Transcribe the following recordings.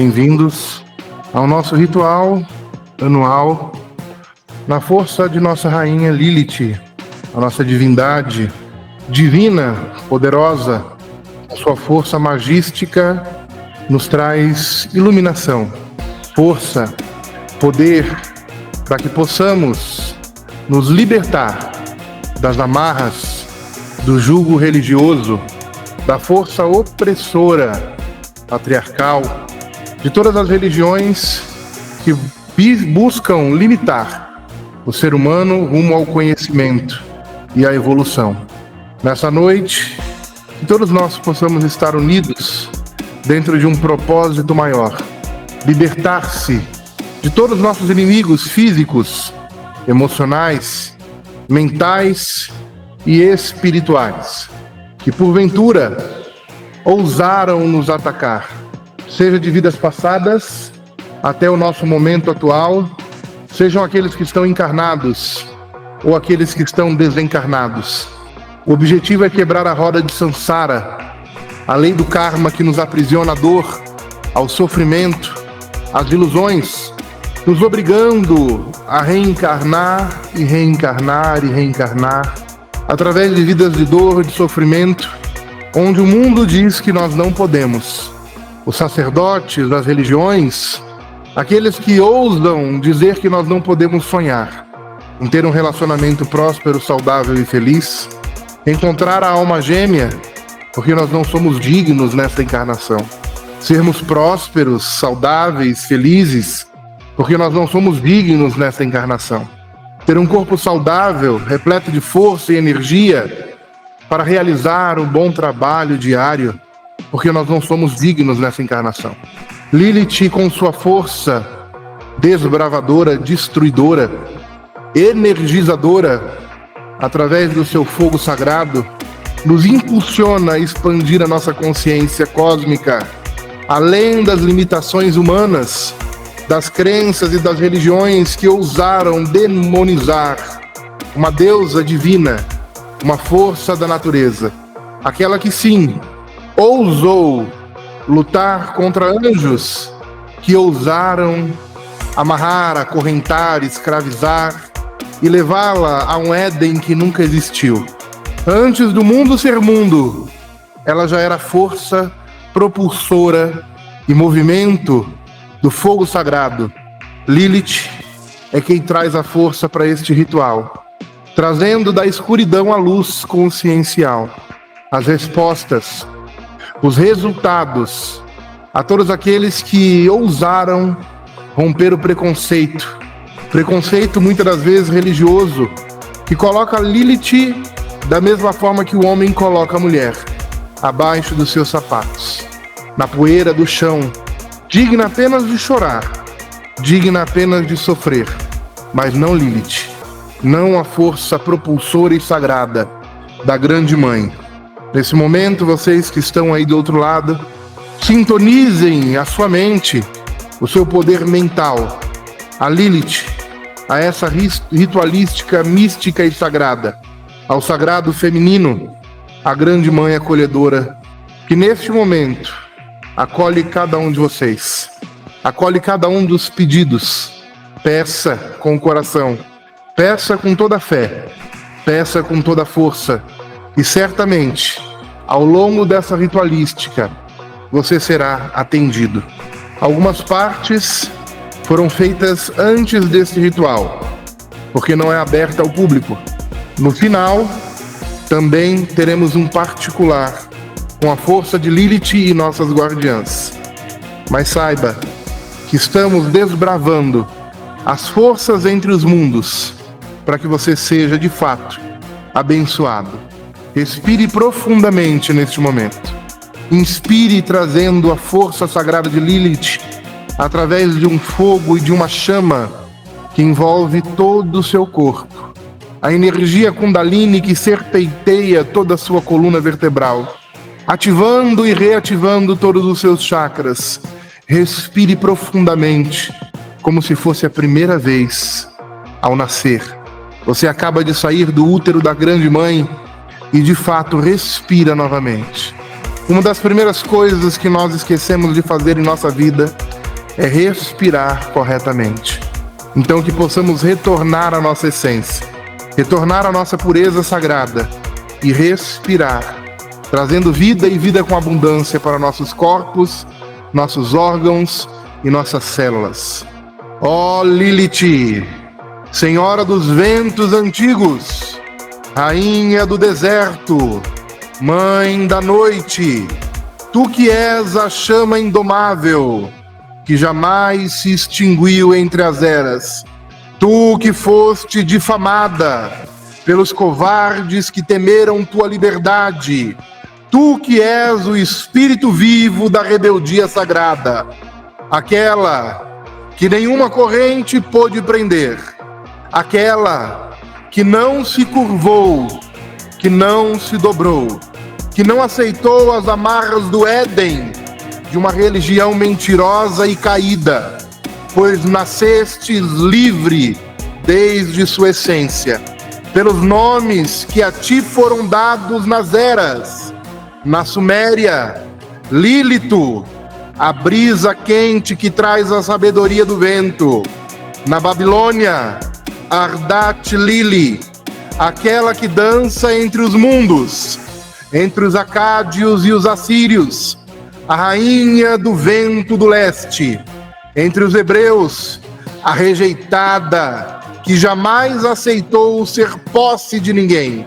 Bem-vindos ao nosso ritual anual na força de nossa rainha Lilith, a nossa divindade divina, poderosa. A sua força magística nos traz iluminação, força, poder, para que possamos nos libertar das amarras do jugo religioso, da força opressora patriarcal, de todas as religiões que buscam limitar o ser humano rumo ao conhecimento e à evolução. Nessa noite, que todos nós possamos estar unidos dentro de um propósito maior, libertar-se de todos os nossos inimigos físicos, emocionais, mentais e espirituais, que porventura ousaram nos atacar, seja de vidas passadas até o nosso momento atual, sejam aqueles que estão encarnados ou aqueles que estão desencarnados. O objetivo é quebrar a roda de Sansara, a lei do karma que nos aprisiona à dor, ao sofrimento, às ilusões, nos obrigando a reencarnar e reencarnar e reencarnar, através de vidas de dor, de sofrimento, onde o mundo diz que nós não podemos. Os sacerdotes, as religiões, aqueles que ousam dizer que nós não podemos sonhar em ter um relacionamento próspero, saudável e feliz, encontrar a alma gêmea, porque nós não somos dignos nesta encarnação. Sermos prósperos, saudáveis, felizes, porque nós não somos dignos nesta encarnação. Ter um corpo saudável, repleto de força e energia para realizar um bom trabalho diário, porque nós não somos dignos nessa encarnação. Lilith, com sua força desbravadora, destruidora, energizadora, através do seu fogo sagrado, nos impulsiona a expandir a nossa consciência cósmica, além das limitações humanas, das crenças e das religiões que ousaram demonizar uma deusa divina, uma força da natureza, aquela que sim, ousou lutar contra anjos que ousaram amarrar, acorrentar, escravizar e levá-la a um Éden que nunca existiu. Antes do mundo ser mundo, ela já era força propulsora e movimento do fogo sagrado. Lilith é quem traz a força para este ritual, trazendo da escuridão a luz consciencial, as respostas, os resultados a todos aqueles que ousaram romper o preconceito muitas das vezes religioso, que coloca Lilith da mesma forma que o homem coloca a mulher, abaixo dos seus sapatos, na poeira do chão, digna apenas de chorar, digna apenas de sofrer, mas não Lilith, não a força propulsora e sagrada da grande mãe. Nesse momento, vocês que estão aí do outro lado, sintonizem a sua mente, o seu poder mental, a Lilith, a essa ritualística mística e sagrada, ao sagrado feminino, a grande mãe acolhedora, que neste momento acolhe cada um de vocês, acolhe cada um dos pedidos. Peça com o coração, peça com toda a fé, peça com toda a força, e certamente, ao longo dessa ritualística, você será atendido. Algumas partes foram feitas antes desse ritual, porque não é aberta ao público. No final, também teremos um particular com a força de Lilith e nossas guardiãs. Mas saiba que estamos desbravando as forças entre os mundos para que você seja, de fato, abençoado. Respire profundamente neste momento. Inspire trazendo a força sagrada de Lilith através de um fogo e de uma chama que envolve todo o seu corpo. A energia Kundalini que serpenteia toda a sua coluna vertebral, ativando e reativando todos os seus chakras. Respire profundamente, como se fosse a primeira vez ao nascer. Você acaba de sair do útero da grande mãe e de fato respira novamente. Uma das primeiras coisas que nós esquecemos de fazer em nossa vida é respirar corretamente. Então que possamos retornar à nossa essência, retornar à nossa pureza sagrada e respirar, trazendo vida e vida com abundância para nossos corpos, nossos órgãos e nossas células. Ó Lilith, Senhora dos ventos antigos, Rainha do deserto, Mãe da noite, tu que és a chama indomável, que jamais se extinguiu entre as eras, tu que foste difamada pelos covardes que temeram tua liberdade, tu que és o espírito vivo da rebeldia sagrada, aquela que nenhuma corrente pôde prender, aquela que não se curvou, que não se dobrou, que não aceitou as amarras do Éden de uma religião mentirosa e caída, pois nascestes livre desde sua essência, pelos nomes que a ti foram dados nas eras. Na Suméria, Lílito, a brisa quente que traz a sabedoria do vento. Na Babilônia, Ardat Lili, aquela que dança entre os mundos, entre os acádios e os assírios, a rainha do vento do leste. Entre os hebreus, a rejeitada, que jamais aceitou ser posse de ninguém.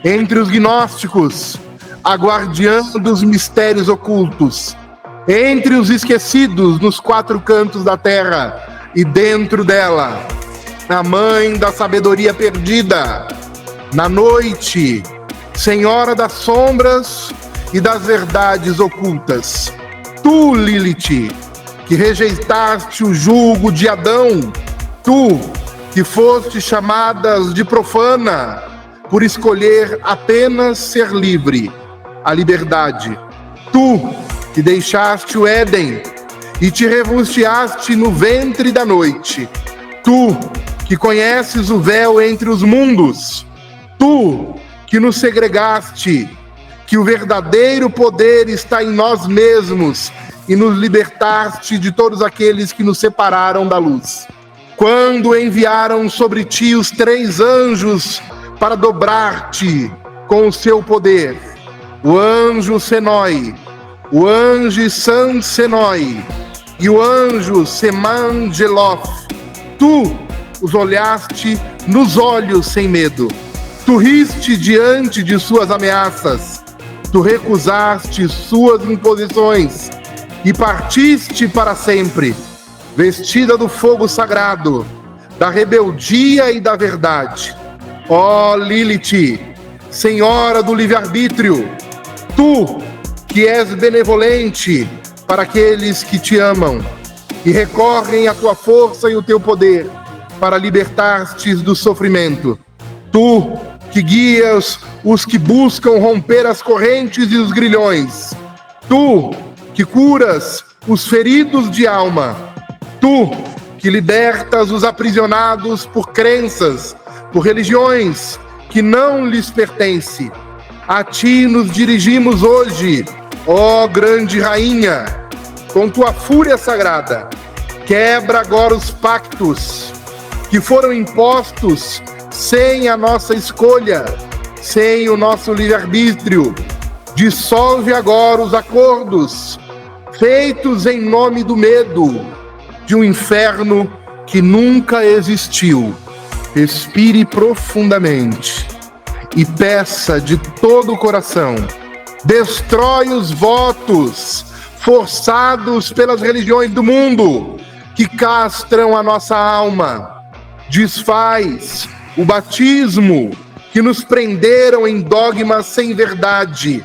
Entre os gnósticos, a guardiã dos mistérios ocultos. Entre os esquecidos nos quatro cantos da terra e dentro dela, a mãe da sabedoria perdida. Na noite, Senhora das sombras e das verdades ocultas. Tu, Lilith, que rejeitaste o jugo de Adão, tu, que foste chamadas de profana, por escolher apenas ser livre, a liberdade. Tu, que deixaste o Éden e te refugiaste no ventre da noite. Tu, que conheces o véu entre os mundos. Tu, que nos segregaste, que o verdadeiro poder está em nós mesmos e nos libertaste de todos aqueles que nos separaram da luz. Quando enviaram sobre ti os 3 anjos para dobrar-te com o seu poder, o anjo Senói, o anjo Sansenói e o anjo Semangelof, tu os olhaste nos olhos sem medo. Tu riste diante de suas ameaças, tu recusaste suas imposições e partiste para sempre, vestida do fogo sagrado, da rebeldia e da verdade. Ó Lilith, Senhora do livre-arbítrio, tu que és benevolente para aqueles que te amam e recorrem à tua força e o teu poder para libertar-te do sofrimento. Tu que guias os que buscam romper as correntes e os grilhões. Tu que curas os feridos de alma. Tu que libertas os aprisionados por crenças, por religiões que não lhes pertencem. A ti nos dirigimos hoje, ó grande rainha, com tua fúria sagrada. Quebra agora os pactos que foram impostos sem a nossa escolha, sem o nosso livre-arbítrio. Dissolve agora os acordos feitos em nome do medo, de um inferno que nunca existiu. Respire profundamente e peça de todo o coração. Destrói os votos forçados pelas religiões do mundo que castram a nossa alma. Desfaz o batismo que nos prenderam em dogmas sem verdade,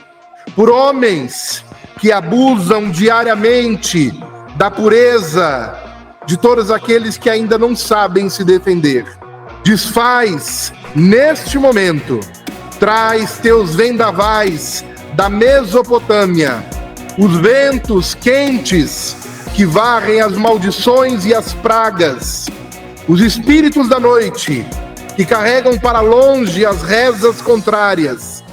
por homens que abusam diariamente da pureza de todos aqueles que ainda não sabem se defender. Desfaz neste momento, traz teus vendavais da Mesopotâmia, os ventos quentes que varrem as maldições e as pragas, os espíritos da noite que carregam para longe as rezas contrárias,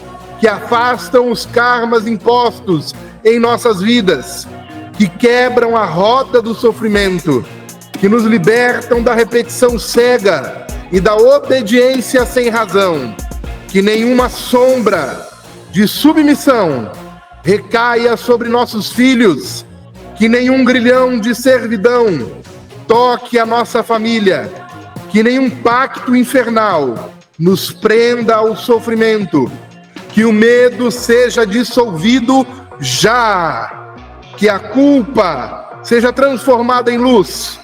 que afastam os karmas impostos em nossas vidas, que quebram a roda do sofrimento, que nos libertam da repetição cega e da obediência sem razão, que nenhuma sombra de submissão recaia sobre nossos filhos, que nenhum grilhão de servidão toque a nossa família, que nenhum pacto infernal nos prenda ao sofrimento, que o medo seja dissolvido já, que a culpa seja transformada em luz,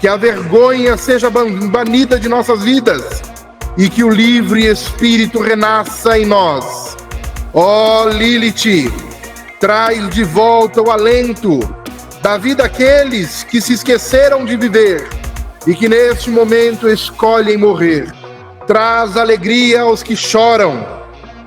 que a vergonha seja banida de nossas vidas e que o livre espírito renasça em nós. Ó Lilith, traz de volta o alento da vida àqueles que se esqueceram de viver e que neste momento escolhem morrer. Traz alegria aos que choram,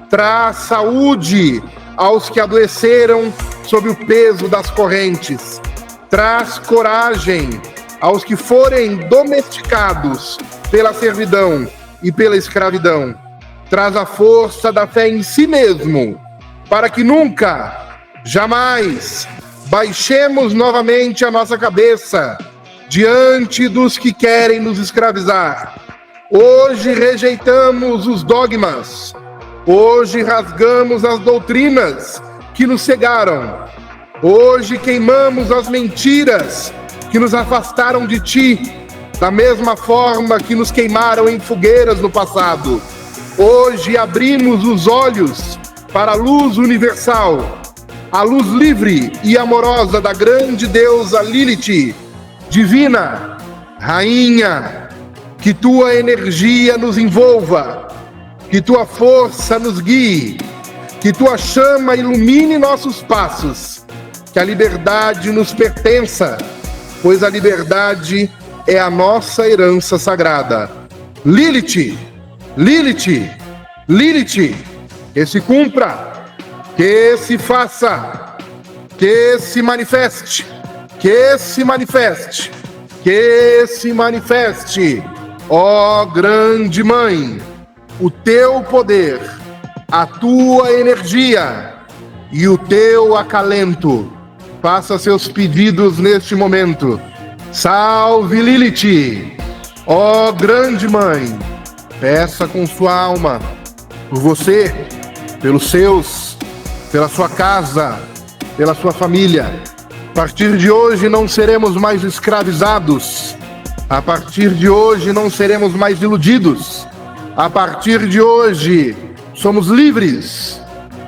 traz saúde aos que adoeceram sob o peso das correntes, traz coragem aos que forem domesticados pela servidão e pela escravidão, traz a força da fé em si mesmo, para que nunca, jamais, baixemos novamente a nossa cabeça diante dos que querem nos escravizar. Hoje rejeitamos os dogmas, hoje rasgamos as doutrinas que nos cegaram, hoje queimamos as mentiras que nos afastaram de ti, da mesma forma que nos queimaram em fogueiras no passado. Hoje abrimos os olhos para a luz universal, a luz livre e amorosa da grande deusa Lilith, divina, rainha, que tua energia nos envolva, que tua força nos guie, que tua chama ilumine nossos passos, que a liberdade nos pertença, pois a liberdade é a nossa herança sagrada. Lilith, Lilith, Lilith, que se cumpra, que se faça, que se manifeste, que se manifeste, que se manifeste, ó grande mãe, o teu poder, a tua energia e o teu acalento. Faça seus pedidos neste momento. Salve Lilith, ó grande mãe, peça com sua alma, por você, pelos seus, pela sua casa, pela sua família. A partir de hoje não seremos mais escravizados. A partir de hoje não seremos mais iludidos. A partir de hoje somos livres.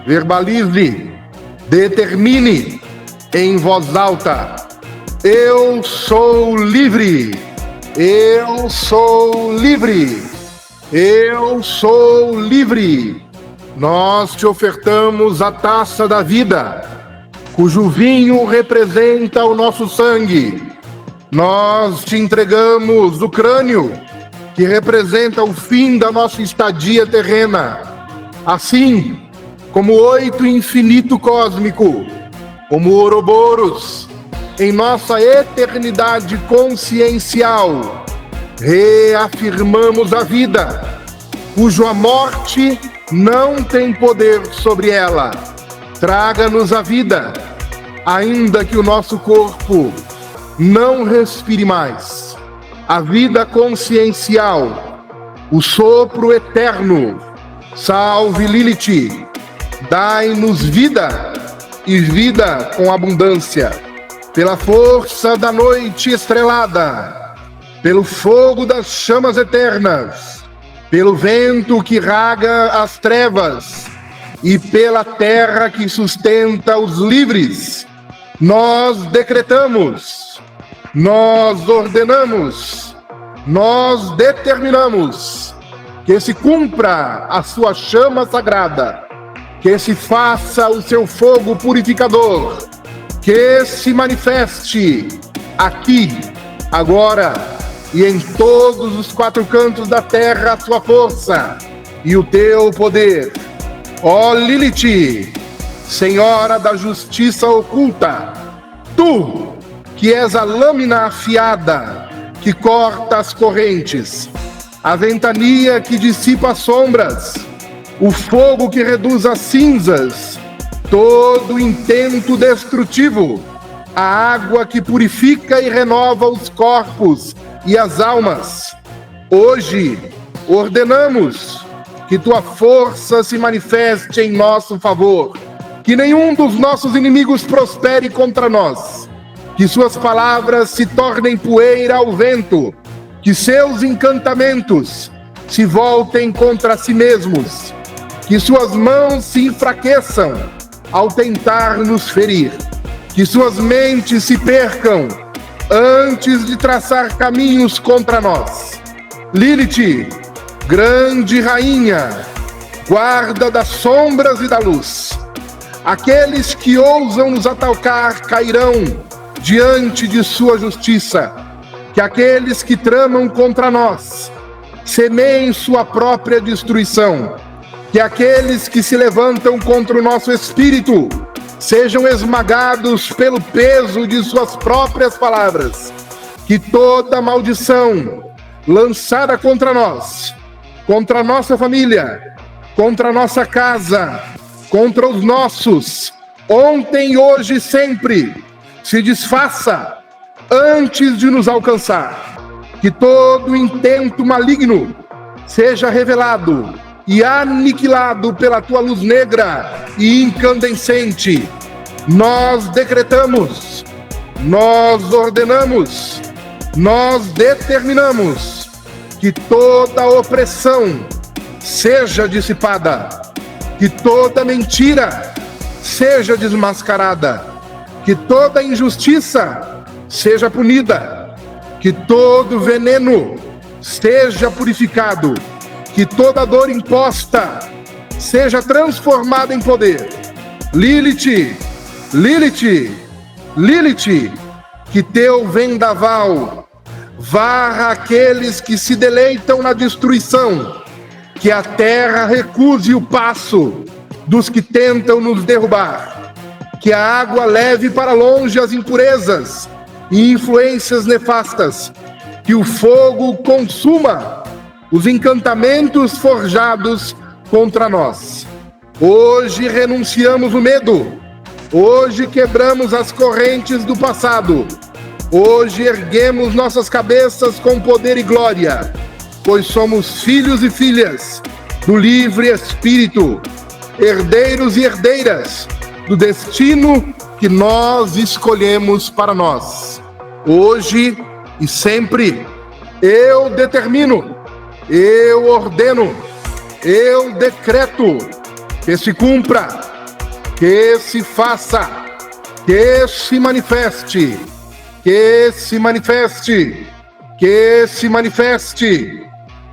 Verbalize, determine em voz alta: eu sou livre. Eu sou livre. Eu sou livre. Nós te ofertamos a taça da vida, cujo vinho representa o nosso sangue. Nós te entregamos o crânio, que representa o fim da nossa estadia terrena. Assim como o oito infinito cósmico, como o Ouroboros, em nossa eternidade consciencial, reafirmamos a vida, cuja morte não tem poder sobre ela. Traga-nos a vida, ainda que o nosso corpo não respire mais. A vida consciencial, o sopro eterno. Salve Lilith, dai-nos vida e vida com abundância. Pela força da noite estrelada, pelo fogo das chamas eternas, pelo vento que raga as trevas e pela terra que sustenta os livres, nós decretamos, nós ordenamos, nós determinamos que se cumpra a sua chama sagrada, que se faça o seu fogo purificador, que se manifeste aqui, agora e em todos os quatro cantos da terra a sua força e o teu poder. Ó Lilith, Senhora da justiça oculta, tu que és a lâmina afiada que corta as correntes, a ventania que dissipa as sombras, o fogo que reduz as cinzas, todo intento destrutivo, a água que purifica e renova os corpos e as almas. Hoje, ordenamos que tua força se manifeste em nosso favor, que nenhum dos nossos inimigos prospere contra nós, que suas palavras se tornem poeira ao vento, que seus encantamentos se voltem contra si mesmos, que suas mãos se enfraqueçam ao tentar nos ferir, que suas mentes se percam antes de traçar caminhos contra nós. Lilith, grande rainha, guarda das sombras e da luz, aqueles que ousam nos atacar cairão diante de sua justiça, que aqueles que tramam contra nós semeiem sua própria destruição, que aqueles que se levantam contra o nosso espírito sejam esmagados pelo peso de suas próprias palavras, que toda maldição lançada contra nós, contra a nossa família, contra a nossa casa, contra os nossos, ontem, hoje e sempre, se desfaça antes de nos alcançar, que todo intento maligno seja revelado e aniquilado pela tua luz negra e incandescente. Nós decretamos, nós ordenamos, nós determinamos que toda opressão seja dissipada, que toda mentira seja desmascarada, que toda injustiça seja punida, que todo veneno seja purificado, que toda dor imposta seja transformada em poder. Lilith, Lilith, Lilith, que teu vendaval varra aqueles que se deleitam na destruição, que a terra recuse o passo dos que tentam nos derrubar, que a água leve para longe as impurezas e influências nefastas, que o fogo consuma os encantamentos forjados contra nós. Hoje renunciamos o medo, hoje quebramos as correntes do passado, hoje erguemos nossas cabeças com poder e glória, pois somos filhos e filhas do livre Espírito, herdeiros e herdeiras do destino que nós escolhemos para nós. Hoje e sempre, eu determino, eu ordeno, eu decreto que se cumpra, que se faça, que se manifeste, que se manifeste, que se manifeste.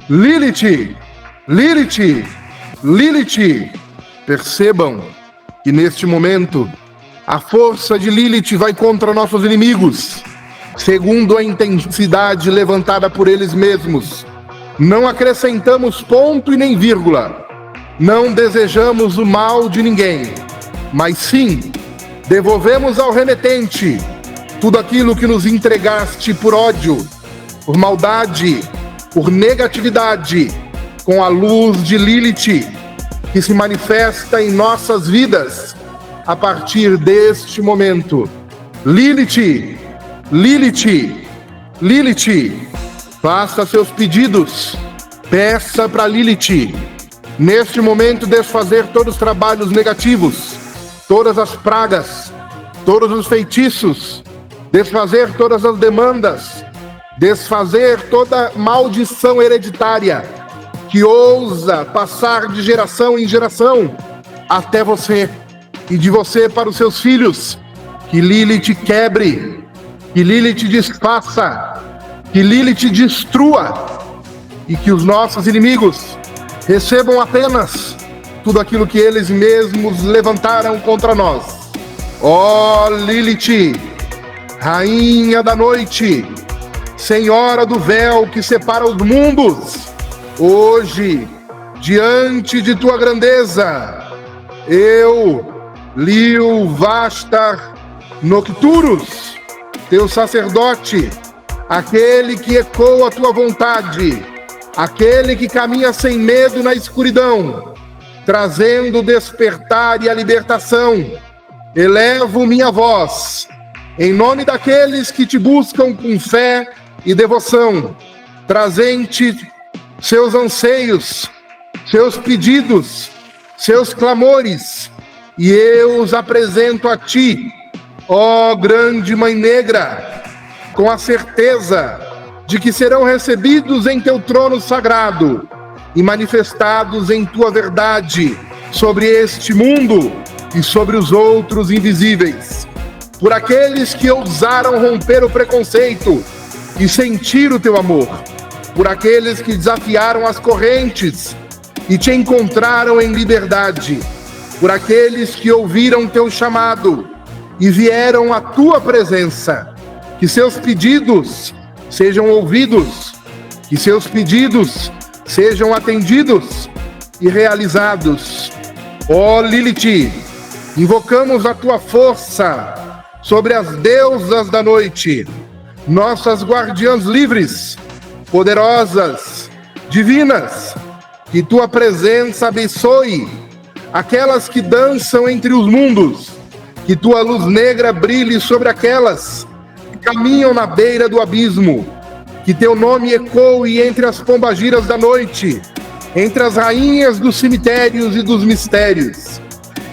Lilith, Lilith, Lilith, percebam que neste momento a força de Lilith vai contra nossos inimigos, segundo a intensidade levantada por eles mesmos. Não acrescentamos ponto e nem vírgula, não desejamos o mal de ninguém, mas sim devolvemos ao remetente tudo aquilo que nos entregaste por ódio, por maldade, por negatividade, com a luz de Lilith, que se manifesta em nossas vidas a partir deste momento. Lilith, Lilith, Lilith, faça seus pedidos, peça para Lilith, neste momento, desfazer todos os trabalhos negativos, todas as pragas, todos os feitiços, desfazer todas as demandas, desfazer toda maldição hereditária que ousa passar de geração em geração até você e de você para os seus filhos. Que Lilith quebre, que Lilith desfaça, que Lilith destrua e que os nossos inimigos recebam apenas tudo aquilo que eles mesmos levantaram contra nós. Ó Lilith, Rainha da noite, Senhora do véu que separa os mundos, hoje, diante de tua grandeza, eu, Liu Vastar Nocturus, teu sacerdote, aquele que ecoa a tua vontade, aquele que caminha sem medo na escuridão, trazendo o despertar e a libertação, elevo minha voz em nome daqueles que te buscam com fé e devoção, trazem-te seus anseios, seus pedidos, seus clamores, e eu os apresento a ti, ó grande Mãe Negra, com a certeza de que serão recebidos em teu trono sagrado e manifestados em tua verdade sobre este mundo e sobre os outros invisíveis. Por aqueles que ousaram romper o preconceito e sentir o teu amor, por aqueles que desafiaram as correntes e te encontraram em liberdade, por aqueles que ouviram teu chamado e vieram à tua presença, que seus pedidos sejam ouvidos, que seus pedidos sejam atendidos e realizados. Ó Lilith, invocamos a tua força sobre as deusas da noite, nossas guardiãs livres, poderosas, divinas, que tua presença abençoe aquelas que dançam entre os mundos, que tua luz negra brilhe sobre aquelas que caminham na beira do abismo, que teu nome ecoe entre as pombagiras da noite, entre as rainhas dos cemitérios e dos mistérios,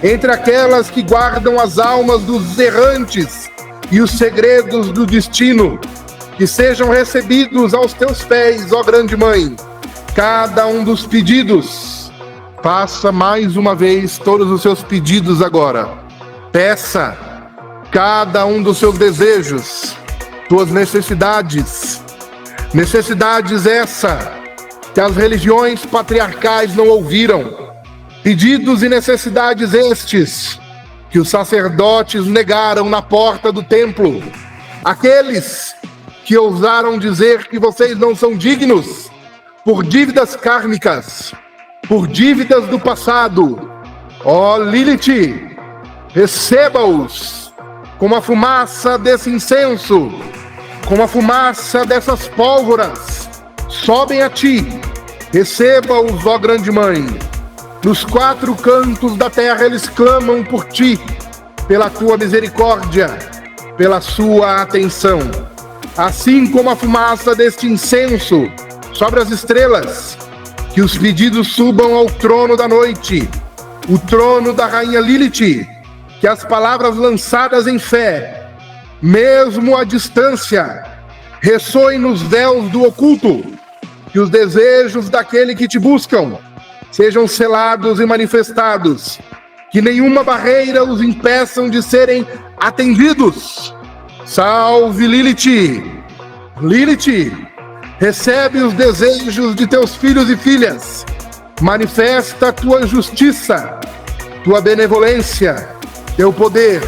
entre aquelas que guardam as almas dos errantes e os segredos do destino, que sejam recebidos aos teus pés, ó grande Mãe, cada um dos pedidos. Faça mais uma vez todos os seus pedidos agora. Peça cada um dos seus desejos, suas necessidades. Necessidades essa que as religiões patriarcais não ouviram. Pedidos e necessidades estes que os sacerdotes negaram na porta do templo. Aqueles que ousaram dizer que vocês não são dignos por dívidas kármicas, por dívidas do passado. Ó Lilith, receba-os como a fumaça desse incenso, como a fumaça dessas pólvoras, sobem a ti. Receba-os, ó grande Mãe. Nos quatro cantos da terra eles clamam por ti, pela tua misericórdia, pela sua atenção. Assim como a fumaça deste incenso sobre as estrelas, que os pedidos subam ao trono da noite, o trono da rainha Lilith, que as palavras lançadas em fé, mesmo à distância, ressoem nos véus do oculto, que os desejos daquele que te buscam sejam selados e manifestados, que nenhuma barreira os impeçam de serem atendidos. Salve Lilith! Lilith, recebe os desejos de teus filhos e filhas, manifesta a tua justiça, tua benevolência, teu poder,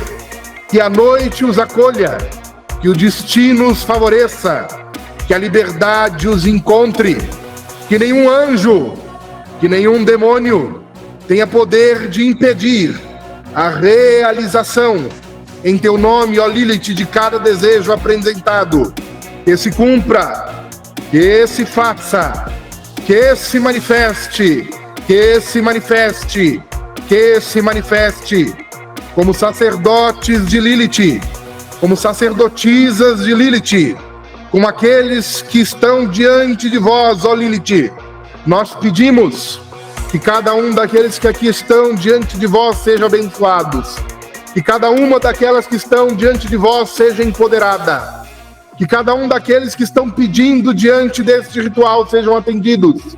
que a noite os acolha, que o destino os favoreça, que a liberdade os encontre, que nenhum anjo, que nenhum demônio tenha poder de impedir a realização em teu nome, ó Lilith, de cada desejo apresentado. Que se cumpra, que se faça, que se manifeste, que se manifeste, que se manifeste, como sacerdotes de Lilith, como sacerdotisas de Lilith, como aqueles que estão diante de vós, ó Lilith. Nós pedimos que cada um daqueles que aqui estão diante de vós seja abençoados, que cada uma daquelas que estão diante de vós seja empoderada, que cada um daqueles que estão pedindo diante deste ritual sejam atendidos,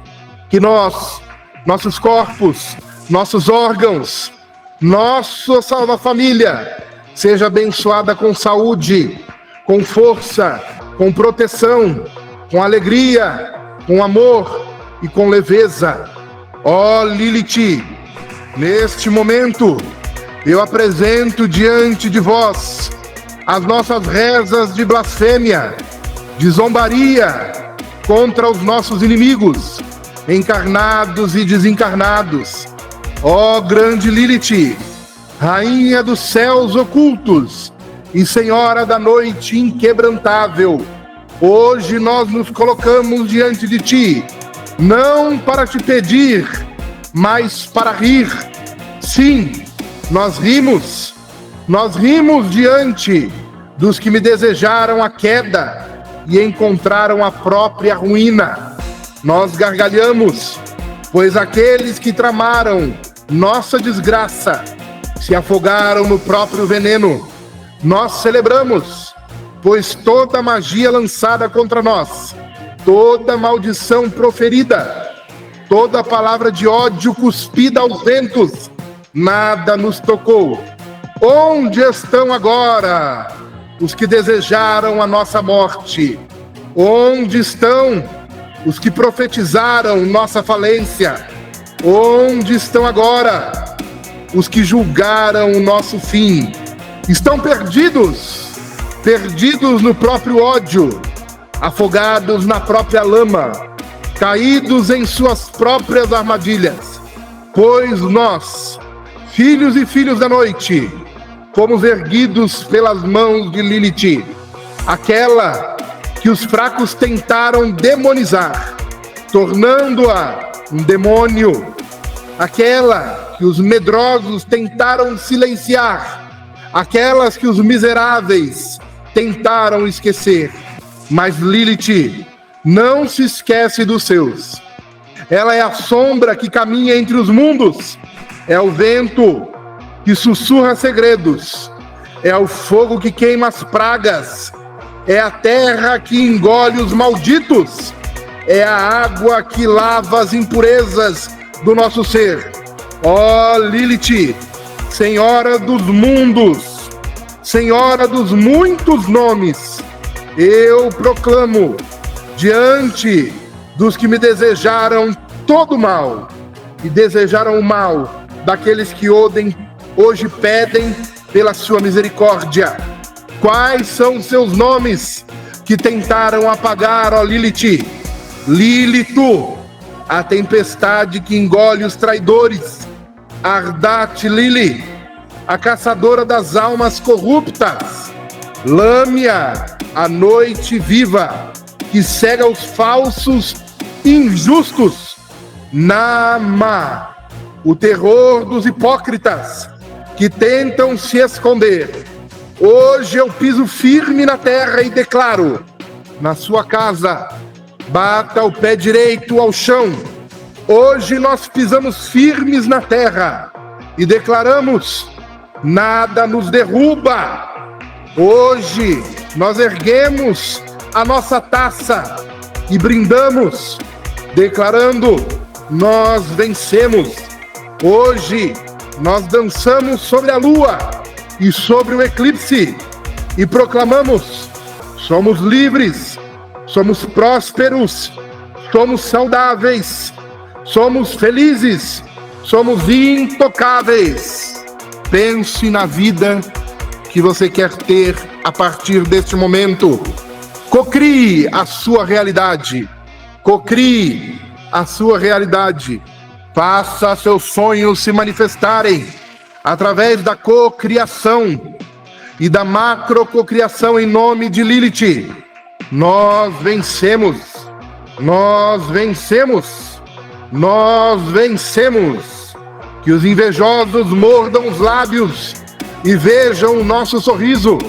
que nós, nossos corpos, nossos órgãos, nossa família seja abençoada com saúde, com força, com proteção, com alegria, com amor e com leveza. Ó Lilith, neste momento eu apresento diante de vós as nossas rezas de blasfêmia, de zombaria contra os nossos inimigos, encarnados e desencarnados. Ó grande Lilith, rainha dos céus ocultos e senhora da noite inquebrantável, hoje nós nos colocamos diante de ti, não para te pedir, mas para rir. Sim, nós rimos diante dos que me desejaram a queda e encontraram a própria ruína. Nós gargalhamos, pois aqueles que tramaram nossa desgraça se afogaram no próprio veneno. Nós celebramos, pois toda magia lançada contra nós, toda maldição proferida, toda palavra de ódio cuspida aos ventos, nada nos tocou. Onde estão agora os que desejaram a nossa morte? Onde estão os que profetizaram nossa falência? Onde estão agora os que julgaram o nosso fim? Estão perdidos, perdidos no próprio ódio, afogados na própria lama, caídos em suas próprias armadilhas. Pois nós, filhos e filhas da noite, fomos erguidos pelas mãos de Lilith, aquela que os fracos tentaram demonizar, tornando-a um demônio, aquela que os medrosos tentaram silenciar, aquelas que os miseráveis tentaram esquecer. Mas Lilith não se esquece dos seus. Ela é a sombra que caminha entre os mundos, é o vento que sussurra segredos, é o fogo que queima as pragas, é a terra que engole os malditos, é a água que lava as impurezas do nosso ser. Ó Lilith, Senhora dos mundos, Senhora dos muitos nomes, eu proclamo diante dos que me desejaram todo mal e desejaram o mal daqueles que hoje pedem pela sua misericórdia. Quais são os seus nomes que tentaram apagar, ó Lilith? Lilith, a tempestade que engole os traidores. Ardat Lili, a caçadora das almas corruptas. Lâmia, a noite viva, que cega os falsos injustos. Nama, o terror dos hipócritas que tentam se esconder. Hoje eu piso firme na terra e declaro: na sua casa, bata o pé direito ao chão. Hoje nós pisamos firmes na terra e declaramos: nada nos derruba. Hoje nós erguemos a nossa taça e brindamos, declarando: nós vencemos. Hoje nós dançamos sobre a lua e sobre o eclipse e proclamamos: somos livres, somos prósperos, somos saudáveis, somos felizes, somos intocáveis. Pense na vida que você quer ter a partir deste momento. Cocrie a sua realidade. Cocrie a sua realidade. Faça seus sonhos se manifestarem através da cocriação e da macrococriação em nome de Lilith. Nós vencemos. Nós vencemos. Nós vencemos. Que os invejosos mordam os lábios e vejam o nosso sorriso.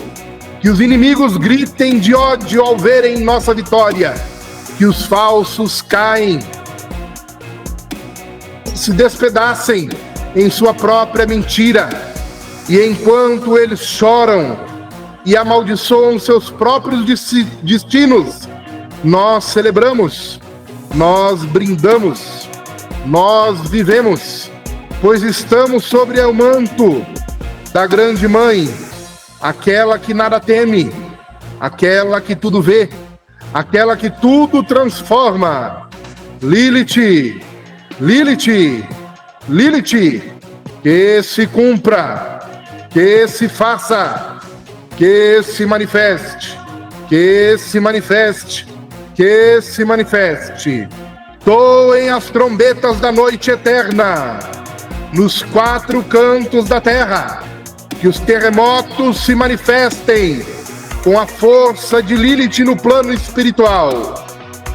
Que os inimigos gritem de ódio ao verem nossa vitória. Que os falsos caem, se despedacem em sua própria mentira. E enquanto eles choram e amaldiçoam seus próprios destinos, nós celebramos, nós brindamos, nós vivemos, pois estamos sobre o manto da grande mãe, aquela que nada teme, aquela que tudo vê, aquela que tudo transforma. Lilith, Lilith, Lilith, que se cumpra, que se faça, que se manifeste, que se manifeste, que se manifeste. Soem as trombetas da noite eterna, nos quatro cantos da terra, que os terremotos se manifestem com a força de Lilith no plano espiritual.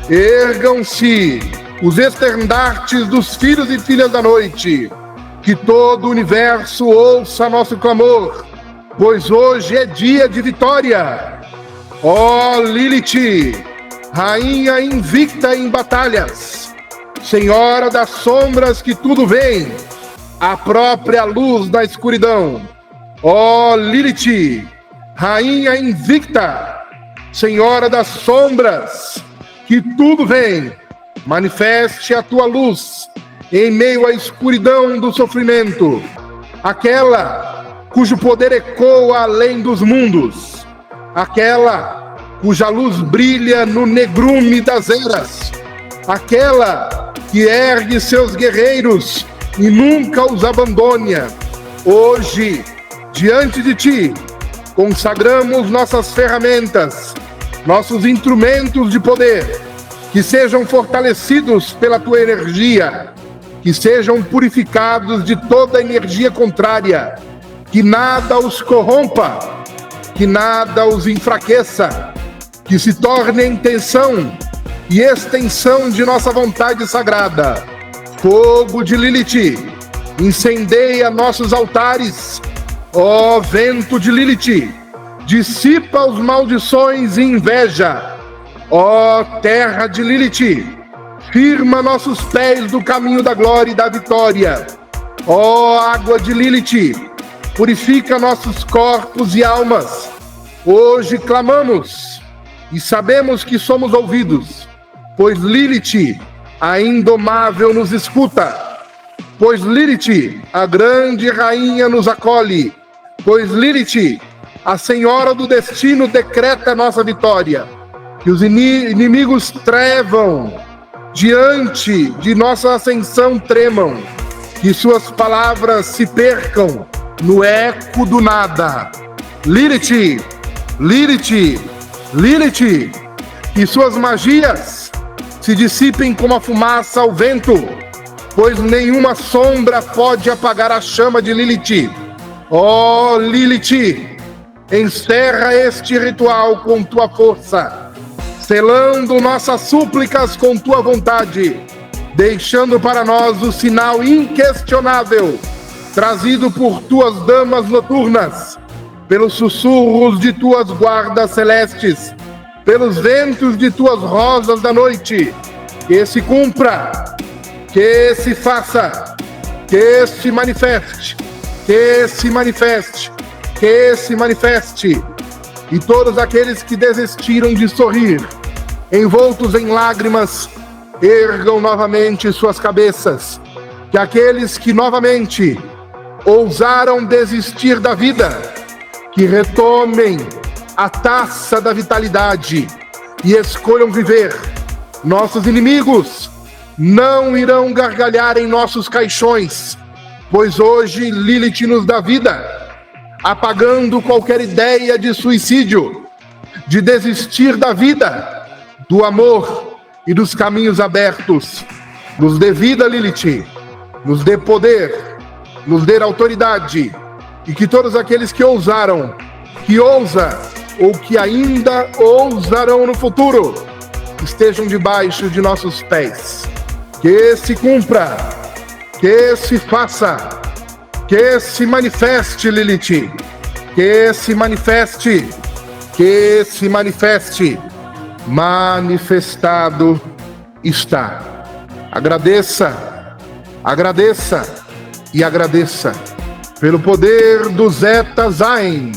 Ergam-se os estandartes dos filhos e filhas da noite, que todo o universo ouça nosso clamor, pois hoje é dia de vitória. Ó Lilith, rainha invicta em batalhas, senhora das sombras que tudo vem, a própria luz da escuridão. Ó Lilith, rainha invicta, senhora das sombras que tudo vem, manifeste a tua luz em meio à escuridão do sofrimento, aquela cujo poder ecoa além dos mundos, aquela cuja luz brilha no negrume das eras, aquela que ergue seus guerreiros e nunca os abandona. Hoje, diante de ti, consagramos nossas ferramentas, nossos instrumentos de poder, que sejam fortalecidos pela tua energia, que sejam purificados de toda energia contrária, que nada os corrompa, que nada os enfraqueça, que se torne intenção e extensão de nossa vontade sagrada. Fogo de Lilith, incendeia nossos altares. Ó vento de Lilith, dissipa os maldições e inveja. Ó terra de Lilith, firma nossos pés do caminho da glória e da vitória. Ó água de Lilith, purifica nossos corpos e almas. Hoje clamamos e sabemos que somos ouvidos, pois Lilith, a indomável, nos escuta. Pois Lilith, a grande rainha, nos acolhe. Pois Lilith, a senhora do destino, decreta nossa vitória. Que os inimigos trevam diante de nossa ascensão, tremam. Que suas palavras se percam no eco do nada. Lilith, Lilith, Lilith, que suas magias se dissipem como a fumaça ao vento, pois nenhuma sombra pode apagar a chama de Lilith. Ó Lilith, encerra este ritual com tua força, selando nossas súplicas com tua vontade, deixando para nós o sinal inquestionável, trazido por tuas damas noturnas, pelos sussurros de tuas guardas celestes, pelos ventos de tuas rosas da noite. Que se cumpra, que se faça, que se manifeste, que se manifeste, que se manifeste. E todos aqueles que desistiram de sorrir, envoltos em lágrimas, ergam novamente suas cabeças. Que aqueles que novamente ousaram desistir da vida, que retomem a taça da vitalidade e escolham viver. Nossos inimigos não irão gargalhar em nossos caixões, pois hoje Lilith nos dá vida, apagando qualquer ideia de suicídio, de desistir da vida, do amor e dos caminhos abertos. Nos dê vida, Lilith, nos dê poder, nos dê autoridade, e que todos aqueles que ousaram, que ousa ou que ainda ousarão no futuro, estejam debaixo de nossos pés. Que se cumpra, que se faça, que se manifeste, Lilith, que se manifeste, que se manifeste. Manifestado está. Agradeça, agradeça e agradeça pelo poder do Zeta Zain,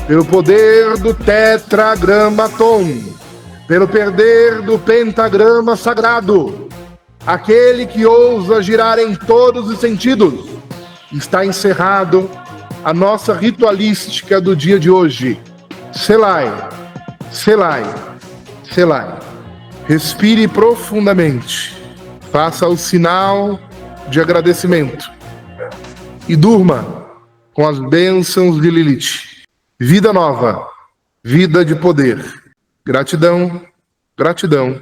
pelo poder do Tetragramaton, pelo poder do pentagrama sagrado. Aquele que ousa girar em todos os sentidos. Está encerrado a nossa ritualística do dia de hoje. Selai, selai, selai. Respire profundamente. Faça o sinal de agradecimento. E durma com as bênçãos de Lilith. Vida nova, vida de poder. Gratidão, gratidão,